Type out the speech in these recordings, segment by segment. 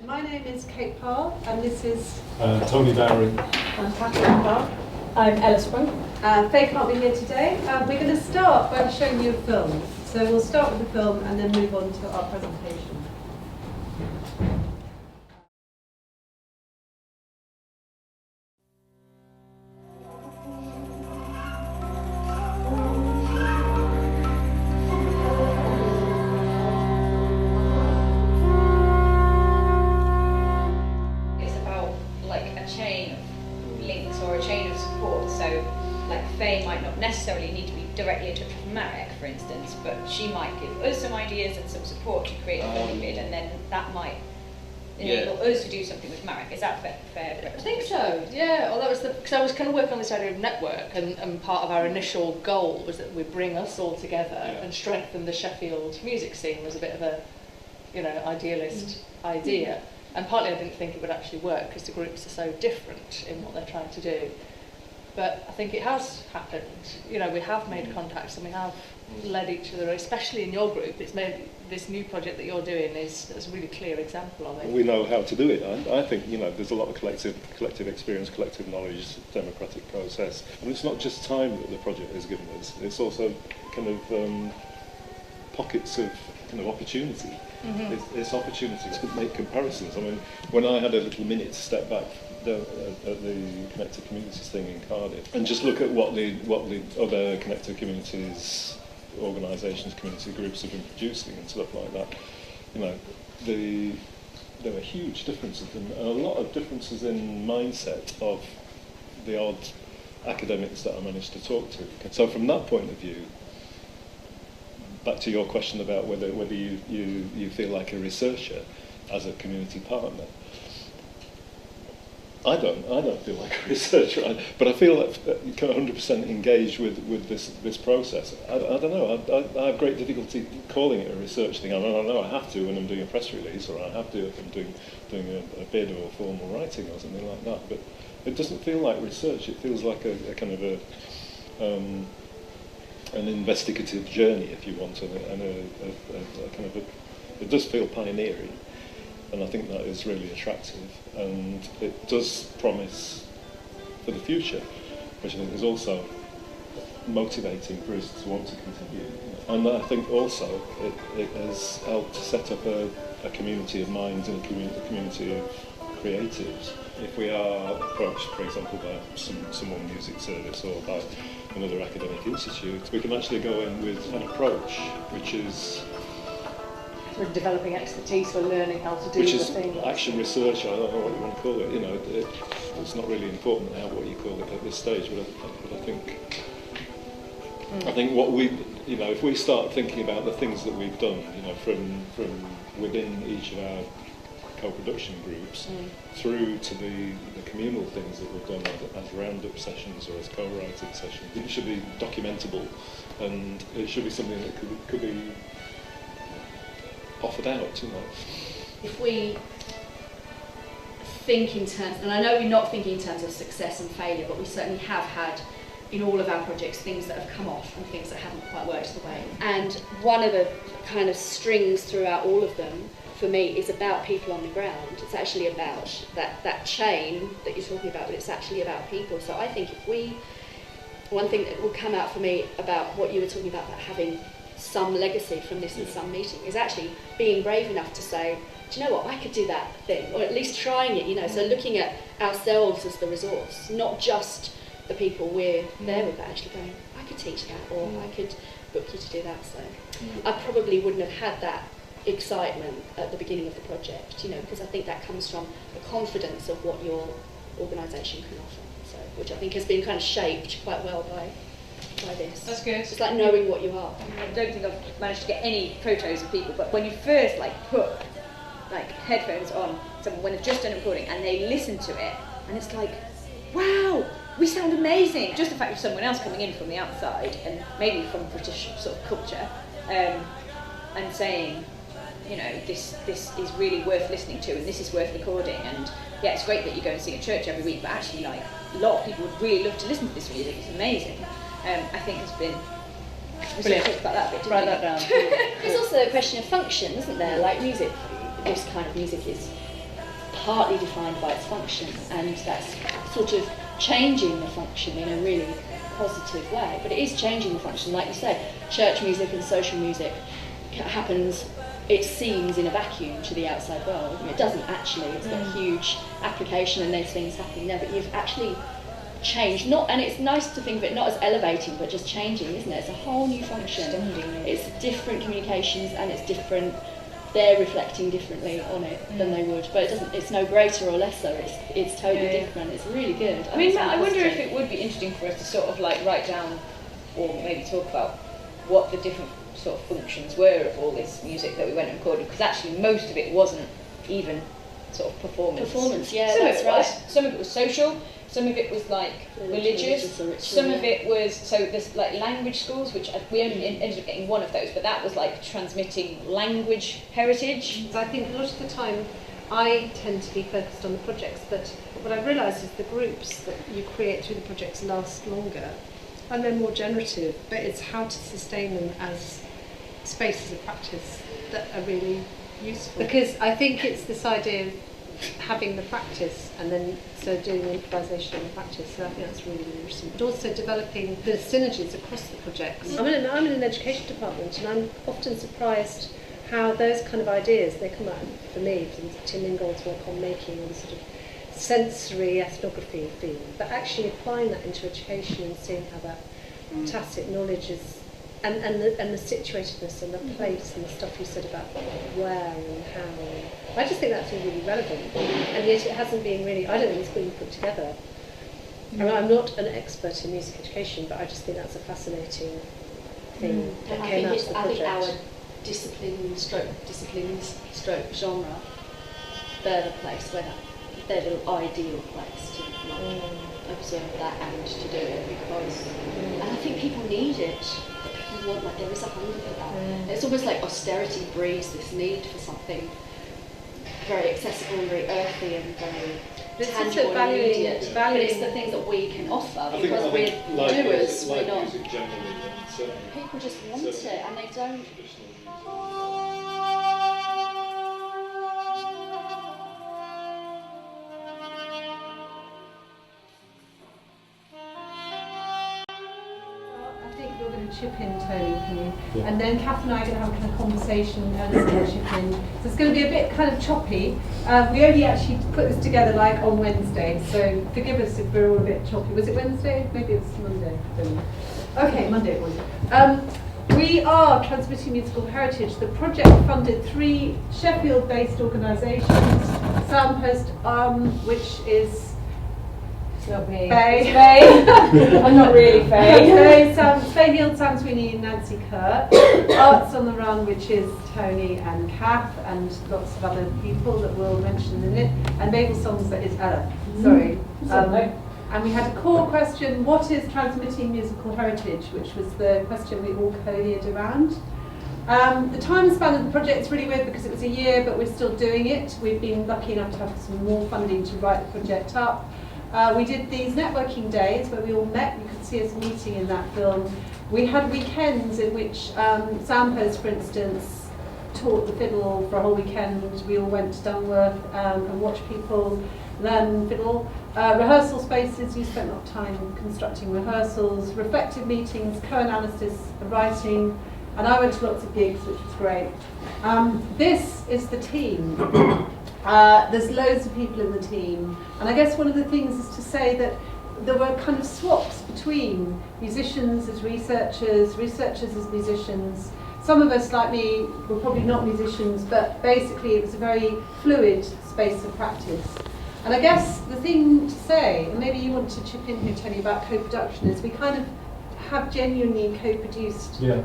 My name is Kate Pahl, and this is Tony Dowring. I'm Catherine Pahl. I'm Ella Sprung. Fay can't be here today. We're going to start by showing you a film. So we'll start with the film and then move on to our presentation. Fay might not necessarily need to be directly in touch with Marek, for instance, but she might give us some ideas and some support to create a film bid, and then that might enable us to do something with Marek. Is that fair? I think so, yeah. Well, that was because I was kind of working on this idea of network, and part of our initial goal was that we bring us all together and strengthen the Sheffield music scene. Was a bit of a, idealist idea, and partly I didn't think it would actually work because the groups are so different in what they're trying to do. But I think it has happened. We have made contacts and we have led each other, especially in your group. It's made this new project that you're doing is a really clear example of it. We know how to do it. I think there's a lot of collective experience, collective knowledge, democratic process. And it's not just time that the project has given us. It's also kind of pockets of kind of opportunity. Mm-hmm. It's opportunity to make comparisons. I mean, when I had a little minute to step back at the Connected Communities thing in Cardiff and just look at what the other Connected Communities organisations, community groups have been producing and stuff like that, there were huge differences and a lot of differences in mindset of the odd academics that I managed to talk to. So from that point of view, back to your question about whether you feel like a researcher as a community partner, I don't feel like a researcher, but I feel like 100% engaged with this process. I don't know. I have great difficulty calling it a research thing. I know I have to when I'm doing a press release, or I have to if I'm doing a bid or formal writing or something like that. But it doesn't feel like research. It feels like a kind of an investigative journey, if you want, and a kind of it does feel pioneering. And I think that is really attractive, and it does promise for the future, which I think is also motivating for us to want to continue. And I think also it has helped to set up a community of minds and a community of creatives. If we are approached, for example, by some more music service or by another academic institute, we can actually go in with an approach which is we're developing expertise, we're learning how to do the thing. Which is action research, I don't know what you want to call it, it's not really important what you call it at this stage, but I think what we, if we start thinking about the things that we've done, from within each of our co-production groups through to the communal things that we've done as roundup sessions or as co-writing sessions, it should be documentable, and it should be something that could be offered out, If we think in terms, and I know we're not thinking in terms of success and failure, but we certainly have had in all of our projects things that have come off and things that haven't quite worked the way. And one of the kind of strings throughout all of them, for me, is about people on the ground. It's actually about that chain that you're talking about, but it's actually about people. So I think one thing that will come out for me about what you were talking about having some legacy from this in some meeting is actually being brave enough to say, do you know what, I could do that thing, or at least trying it, so looking at ourselves as the resource, not just the people we're there with, but actually going, I could teach that, or I could book you to do that. So I probably wouldn't have had that excitement at the beginning of the project, because I think that comes from the confidence of what your organisation can offer, so which I think has been kind of shaped quite well by this. That's good. It's like knowing what you are. I don't think I've managed to get any photos of people, but when you first put headphones on someone when they've just done a recording and they listen to it, and it's like, wow, we sound amazing. Just the fact of someone else coming in from the outside and maybe from British sort of culture, and saying, this is really worth listening to and this is worth recording, and yeah, it's great that you go and sing at church every week, but actually a lot of people would really love to listen to this music. It's amazing. I think has been. We sort of talked about that a bit. Write that down. There's also a question of function, isn't there? Like music, this kind of music is partly defined by its function, and that's sort of changing the function in a really positive way. But it is changing the function, like you say. Church music and social music happens, it seems, in a vacuum to the outside world. It doesn't actually. It's got a huge application and there's things happening there, but you've actually changed. And it's nice to think of it not as elevating, but just changing, isn't it? It's a whole new function. It's different communications and it's different. They're reflecting differently on it than they would, but it's no greater or lesser. It's totally different. It's really good. I mean, Matt, I wonder if it would be interesting for us to sort of like write down, or maybe talk about what the different sort of functions were of all this music that we went and recorded, because actually most of it wasn't even sort of performance. Yeah, some that's of it right. was. Some of it was social. Some of it was like religious. Some of it was, so there's like language schools, which we only ended up getting one of those, but that was like transmitting language heritage. I think a lot of the time I tend to be focused on the projects, but what I've realised is the groups that you create through the projects last longer and they're more generative, but it's how to sustain them as spaces of practice that are really useful. Because I think it's this idea of having the practice and then doing the improvisation and the practice, so I think that's really, really interesting. But also developing the synergies across the projects. I'm in an education department and I'm often surprised how those kind of ideas, they come out, for me, from Tim Ingold's work on making the sort of sensory ethnography field, but actually applying that into education and seeing how that tacit knowledge is, and the situatedness and the place and the stuff you said about where and how. I just think that's really relevant, and yet it hasn't been really, I don't think it's been put together. I mean, I'm not an expert in music education, but I just think that's a fascinating thing that came out of the project. I think our disciplines stroke genre, they're the place where they're the ideal place to observe that and to do it, because and I think people need it. People want, like, there is a hunger for that. It's almost like austerity breeds this need for something very accessible and very earthy and very tangible and immediate. But it's the things that we can offer, because we're doers, we're not. People just want it and they don't. Chip in, Tony, can you? Yeah. And then Kath and I are going to have a kind of conversation and going to chip in. So it's going to be a bit kind of choppy. We only actually put this together like on Wednesday, so forgive us if we're all a bit choppy. Was it Wednesday? Maybe it's Monday. I don't know. Okay, Monday it was. We are Transmitting Musical Heritage. The project funded 3 Sheffield-based organisations. Soundpost, which is Not me. Fay. Fay. I'm not really Fay. Fay Hield, Sam Sweeney and Nancy Kerr. Arts on the Run, which is Tony and Kath and lots of other people that we'll mention in it. And Mabel Songs, that is Ella. Sorry. And we had a core question, what is transmitting musical heritage? Which was the question we all collated around. The time span of the project is really weird because it was a year, but we're still doing it. We've been lucky enough to have some more funding to write the project up. We did these networking days where we all met. You could see us meeting in that film. We had weekends in which Soundpost, for instance, taught the fiddle for a whole weekend. We all went to Dunworth and watched people learn fiddle. Rehearsal spaces, you spent a lot of time constructing rehearsals, reflective meetings, co-analysis, writing, and I went to lots of gigs, which was great. This is the team. There's loads of people in the team, and I guess one of the things is to say that there were kind of swaps between musicians as researchers, researchers as musicians. Some of us, like me, were probably not musicians, but basically it was a very fluid space of practice. And I guess the thing to say, and maybe you want to chip in here, Tony, about co-production, is we kind of have genuinely co-produced. Yeah,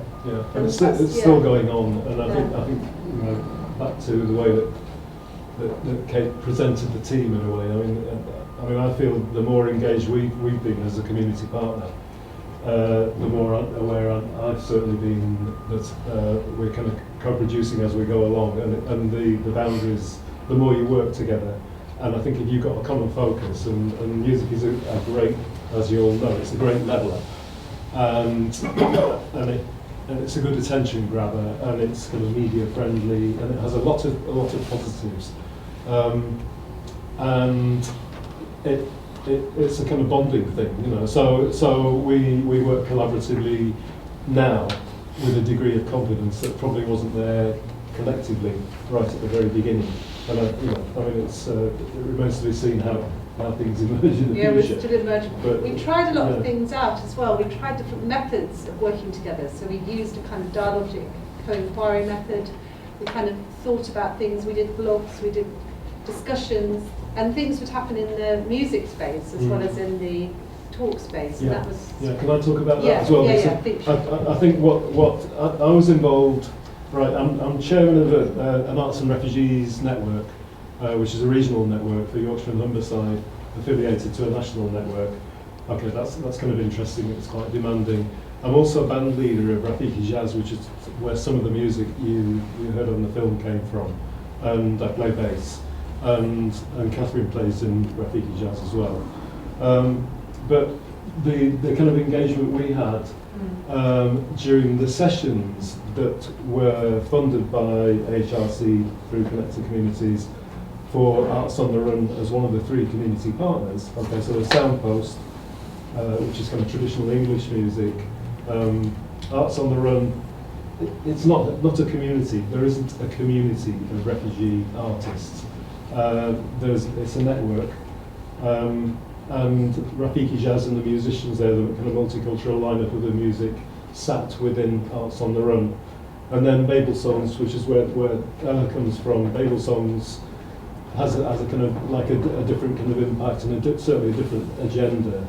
and it's still going on, and I think you know, back to the way that Kate presented the team in a way. I mean, I feel the more engaged we've been as a community partner, the more aware I've certainly been that we're kind of co-producing as we go along, and the boundaries, the more you work together. And I think if you've got a common focus, and music is a great, as you all know, it's a great leveller, and it's a good attention grabber, and it's kind of media friendly, and it has a lot of positives. and it's a kind of bonding thing, you know. So we work collaboratively now with a degree of confidence that probably wasn't there collectively right at the very beginning. And I mean, it remains to be seen how things emerge in the Yeah, future. we're still emerging. But, We tried a lot yeah. of things out as well. We tried different methods of working together. So we used a kind of dialogic co-inquiry method. We kind of thought about things. We did blogs, we did discussions, and things would happen in the music space as well as in the talk space. And that was Yeah, can I talk about that Yeah, as well? yeah, Because yeah, I think what I was involved. Right, I'm chairman of an Arts and Refugees network, which is a regional network for Yorkshire and Humberside, affiliated to a national network. Okay, that's kind of interesting. It's quite demanding. I'm also a band leader of Rafiki Jazz, which is where some of the music you heard on the film came from, and I play bass, and Catherine plays in Rafiki Jazz as well. But the kind of engagement we had during the sessions that were funded by HRC through Connected Communities for Arts on the Run as one of the 3 community partners. Okay, so the Soundpost, which is kind of traditional English music, Arts on the Run. It's not a community. There isn't a community of refugee artists. It's a network. And Rafiki Jazz and the musicians there, the kind of multicultural lineup of the music, sat within Arts on the Run. And then Babel Songs, which is where Ella comes from. Babel Songs has a kind of like a different kind of impact and certainly a different agenda.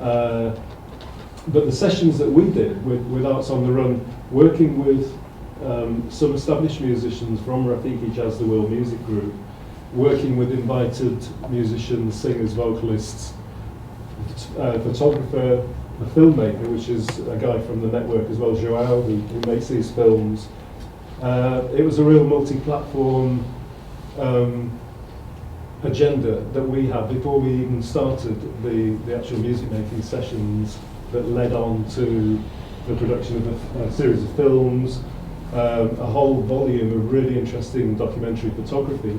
But the sessions that we did with Arts on the Run, working with some established musicians from Rafiki Jazz, the World Music Group, working with invited musicians, singers, vocalists, photographer, a filmmaker, which is a guy from the network as well, Joao, who makes these films. It was a real multi-platform agenda that we had before we even started the actual music making sessions that led on to the production of a series of films, a whole volume of really interesting documentary photography,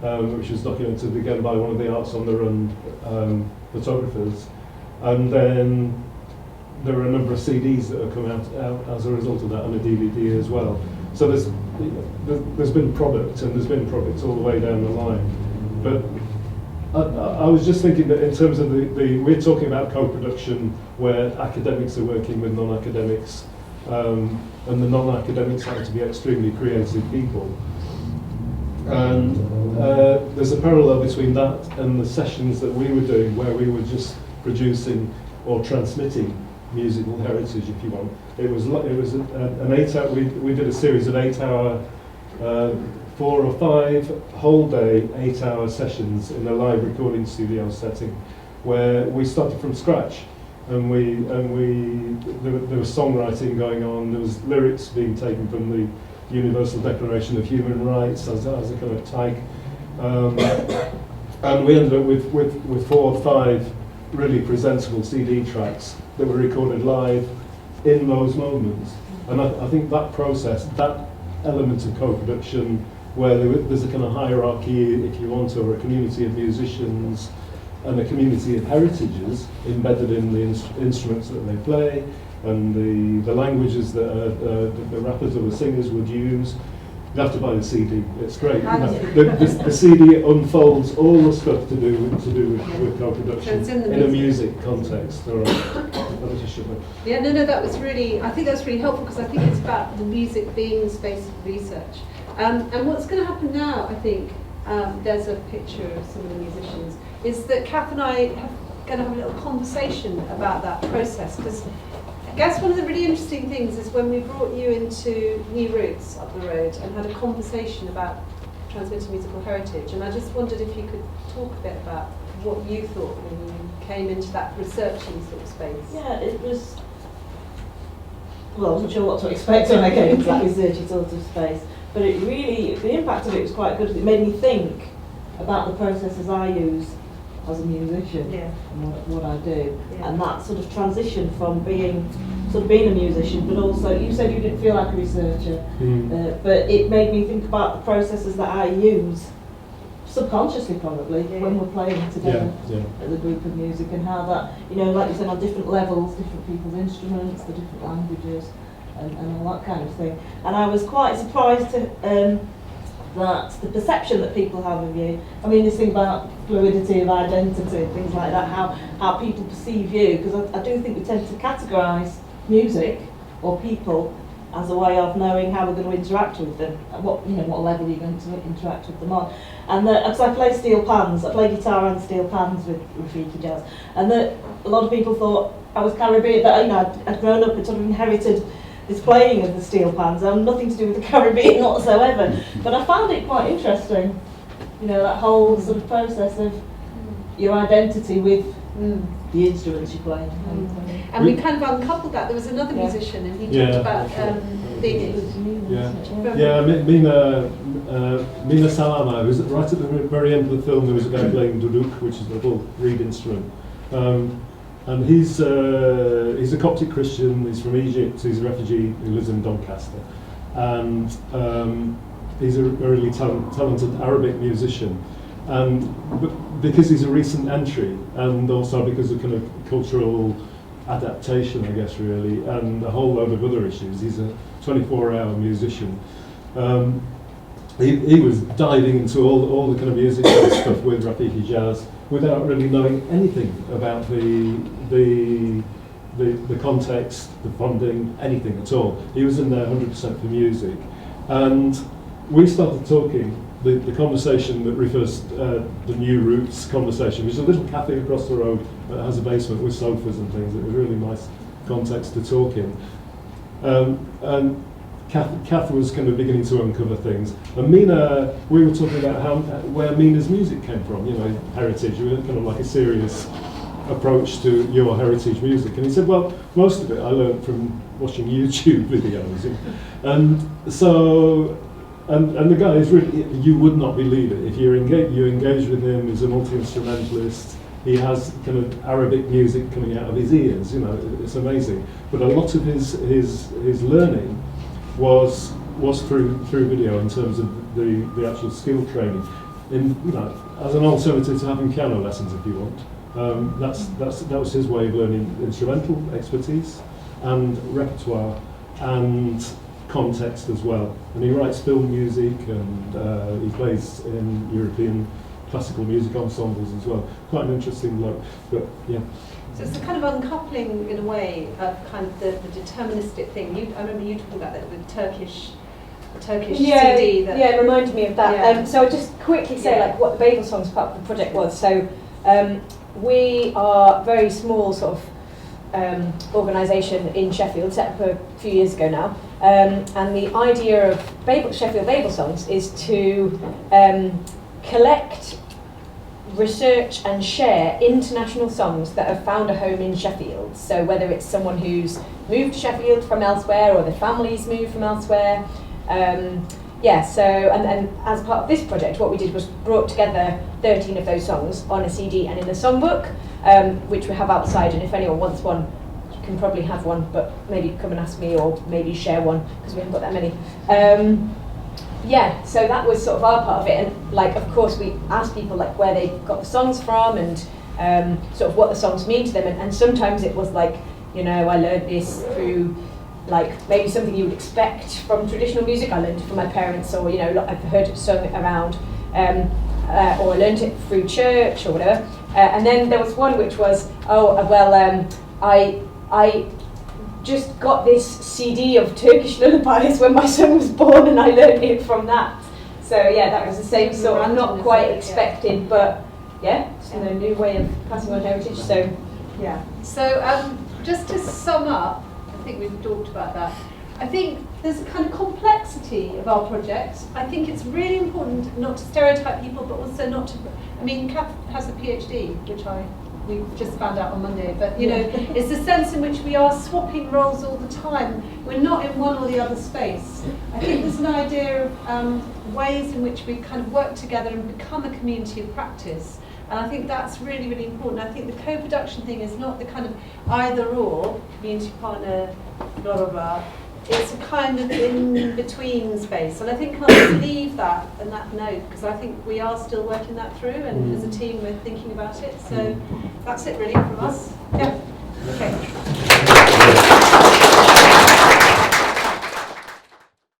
which was documented again by one of the Arts on the Run photographers. And then there are a number of CDs that have come out as a result of that, and a DVD as well. So there's been product, and there's been products all the way down the line. But I was just thinking that in terms of we're talking about co-production where academics are working with non-academics, and the non-academics have to be extremely creative people. And there's a parallel between that and the sessions that we were doing, where we were just producing or transmitting musical heritage, if you want. It was an 8-hour. We did a series of 8-hour, 4 or 5 whole day 8-hour sessions in a live recording studio setting, where we started from scratch, and there was songwriting going on. There was lyrics being taken from the Universal Declaration of Human Rights as a kind of tag, and we ended up with 4 or 5 really presentable CD tracks that were recorded live in those moments. And I think that process, that element of co-production, where there's a kind of hierarchy, if you want, or a community of musicians and a community of heritages embedded in the instruments that they play, and the languages that the rappers or the singers would use. You have to buy the CD. It's great. The CD unfolds all the stuff to do with co-production So in a music context. All right. Yeah, no, that was really. I think that's really helpful, because I think it's about the music being the space of research. And what's going to happen now, I think, there's a picture of some of the musicians, is that Kath and I are going to have a little conversation about that process, because I guess one of the really interesting things is when we brought you into New Roots up the road and had a conversation about transmitting musical heritage, and I just wondered if you could talk a bit about what you thought when you came into that researching sort of space. Yeah, it was, well, I wasn't sure what to expect when I came into that researchy sort of space, but it really, the impact of it was quite good. It made me think about the processes I use as a musician, Yeah. and what I do, Yeah. and that sort of transition from being a musician, but also, you said you didn't feel like a researcher, but it made me think about the processes that I use. subconsciously probably, when we're playing together as a group of music, and how that, you know, like you said, on different levels, different people's instruments, the different languages, and all that kind of thing. And I was quite surprised to, that the perception that people have of you, I mean, this thing about fluidity of identity, things like that, how people perceive you, because I do think we tend to categorise music or people as a way of knowing how we're going to interact with them, at what level you're going to interact with them on. And because I play steel pans, I play guitar and steel pans with Rafiki Jazz, and that a lot of people thought I was Caribbean, that I'd grown up and sort of inherited this playing of the steel pans. I had nothing to do with the Caribbean whatsoever, but I found it quite interesting, that whole sort of process of your identity with the instruments you play. And we kind of uncoupled that. There was another musician, and he talked about being Mina Salama, who's right at the very end of the film. There was a guy playing duduk, which is the little reed instrument. And he's a Coptic Christian. He's from Egypt. He's a refugee who lives in Doncaster, and he's a really talented Arabic musician. And because he's a recent entry, and also because of kind of cultural adaptation, I guess, really, and a whole load of other issues, he's a 24-hour musician. He was diving into all the kind of music stuff with Rafiki Jazz without really knowing anything about the context, the funding, anything at all. He was in there 100% for music. And we started talking, the conversation that refers the New Roots conversation, which is a little cafe across the road that has a basement with sofas and things. It was a really nice context to talk in. And Kath was kind of beginning to uncover things. And Mina, we were talking about where Mina's music came from, heritage. We were kind of like a serious approach to your heritage music. And he said, well, most of it I learned from watching YouTube videos. And so, and the guy is really, you would not believe it. If you engage with him, he's a multi-instrumentalist. He has kind of Arabic music coming out of his ears, it's amazing. But a lot of his learning was through video in terms of the actual skill training, as an alternative to having piano lessons if you want. That was his way of learning instrumental expertise and repertoire and context as well. And he writes film music, and he plays in European classical music ensembles as well. Quite an interesting look, but yeah. So it's a kind of uncoupling, in a way, of kind of the deterministic thing. I remember you talking about that, the Turkish CD. It reminded me of that. Yeah. So I'll just quickly say like what the Babel Songs part of the project was. So we are a very small sort of organisation in Sheffield, set up a few years ago now. And the idea of Sheffield Babel Songs is to collect, research and share international songs that have found a home in Sheffield. So whether it's someone who's moved to Sheffield from elsewhere or their family's moved from elsewhere. And as part of this project, what we did was brought together 13 of those songs on a CD and in a songbook, which we have outside, and if anyone wants one, you can probably have one, but maybe come and ask me or maybe share one, because we haven't got that many. So that was sort of our part of it, and of course we asked people where they got the songs from and sort of what the songs mean to them, and sometimes it was I learned this through maybe something you would expect from traditional music. I learned it from my parents, or I've heard it sung around, or I learned it through church or whatever. And then there was one which was, I just got this CD of Turkish lullabies when my son was born, and I learned it from that. So that was the same sort. I'm not quite expected, but it's a new way of passing on heritage. So So just to sum up, I think we've talked about that. I think there's a kind of complexity of our project. I think it's really important not to stereotype people, but also not to. I mean, Kath has a PhD, which we just found out on Monday, but it's the sense in which we are swapping roles all the time. We're not in one or the other space. I think there's an idea of ways in which we kind of work together and become a community of practice. And I think that's really, really important. I think the co-production thing is not the kind of either or, community partner, blah, blah, blah, it's a kind of in-between space. And I think I'll leave that and that note, because I think we are still working that through, and as a team we're thinking about it. So that's it really from us. Yeah.